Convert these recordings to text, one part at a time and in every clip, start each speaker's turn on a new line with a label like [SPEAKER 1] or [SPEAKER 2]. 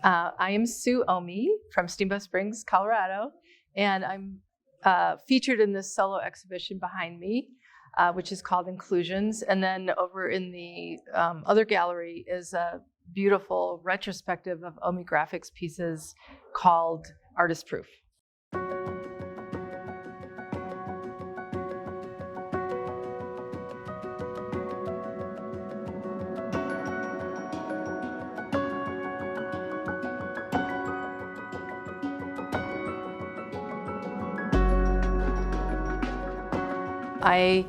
[SPEAKER 1] I am Sue Oehme from Steamboat Springs, Colorado, and I'm featured in this solo exhibition behind me, which is called Inclusions. And then over in the other gallery is a beautiful retrospective of Oehme Graphics pieces called Artist Proof. I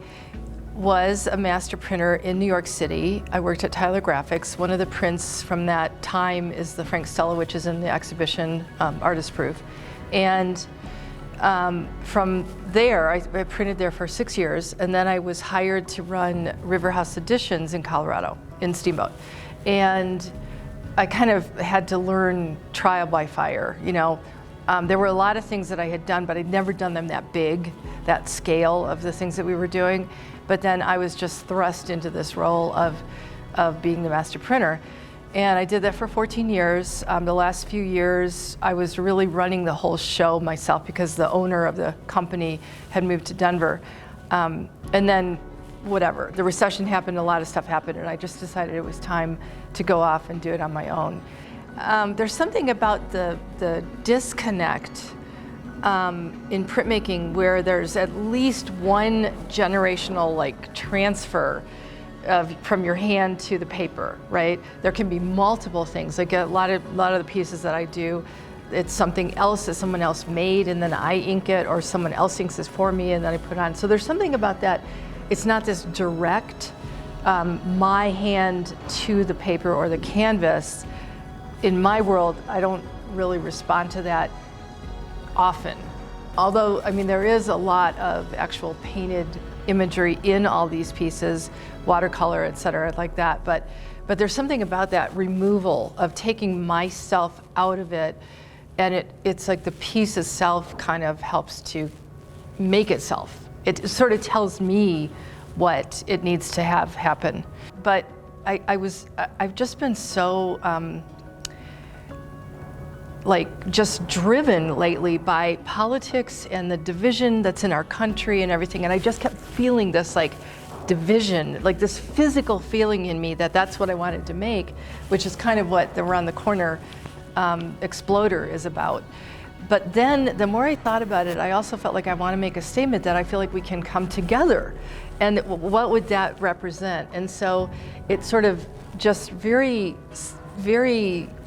[SPEAKER 1] was a master printer in New York City. I worked at Tyler Graphics. One of the prints from that time is the Frank Stella, which is in the exhibition, Artist Proof. And from there, I printed there for 6 years, and then I was hired to run River House Editions in Colorado, in Steamboat. And I kind of had to learn trial by fire, you know. There were a lot of things that I had done, but I'd never done them that big, that scale of the things that we were doing. But then I was just thrust into this role of being the master printer. And I did that for 14 years. The last few years, I was really running the whole show myself because the owner of the company had moved to Denver. And then whatever, the recession happened, a lot of stuff happened, and I just decided it was time to go off and do it on my own. There's something about the disconnect in printmaking where there's at least one generational transfer from your hand to the paper, right? There can be multiple things. Like a lot of the pieces that I do, it's something else that someone else made and then I ink it, or someone else inks this for me and then I put it on. So there's something about that. It's not this direct, my hand to the paper or the canvas. In my world, I don't really respond to that often. Although, I mean, there is a lot of actual painted imagery in all these pieces, watercolor, et cetera, like that. But there's something about that removal of taking myself out of it, and it's like the piece itself kind of helps to make itself. It sort of tells me what it needs to have happen. But I've just been so, just driven lately by politics and the division that's in our country and everything. And I just kept feeling this division, this physical feeling in me that's what I wanted to make, which is kind of what the Around the Corner Exploder is about. But then the more I thought about it, I also felt like I want to make a statement that I feel like we can come together. And what would that represent? And so it sort of just very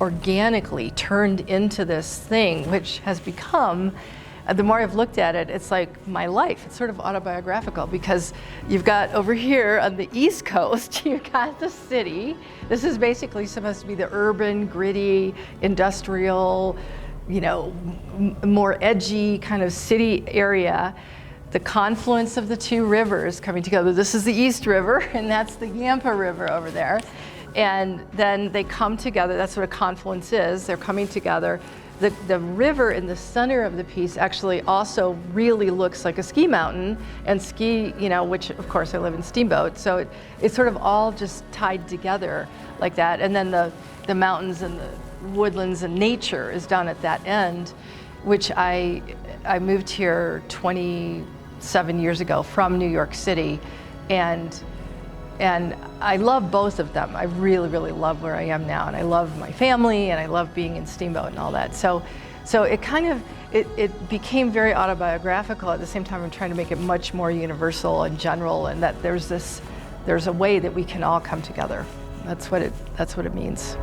[SPEAKER 1] organically turned into this thing, which has become, the more I've looked at it, it's like my life. It's sort of autobiographical because you've got over here on the East Coast, you've got the city. This is basically supposed to be the urban, gritty, industrial, more edgy kind of city area. The confluence of the two rivers coming together. This is the East River and that's the Yampa River over there. And then they come together. That's what a confluence is. They're coming together. The river in the center of the piece actually also really looks like a ski mountain, and ski, which of course I live in Steamboat, so it's sort of all just tied together like that. And then the mountains and the woodlands and nature is down at that end, which I moved here 27 years ago from New York City, and I love both of them. I really, really love where I am now, and I love my family, and I love being in Steamboat and all that. So it kind of, it became very autobiographical. At the same time, I'm trying to make it much more universal and general, and that there's a way that we can all come together. That's what it means.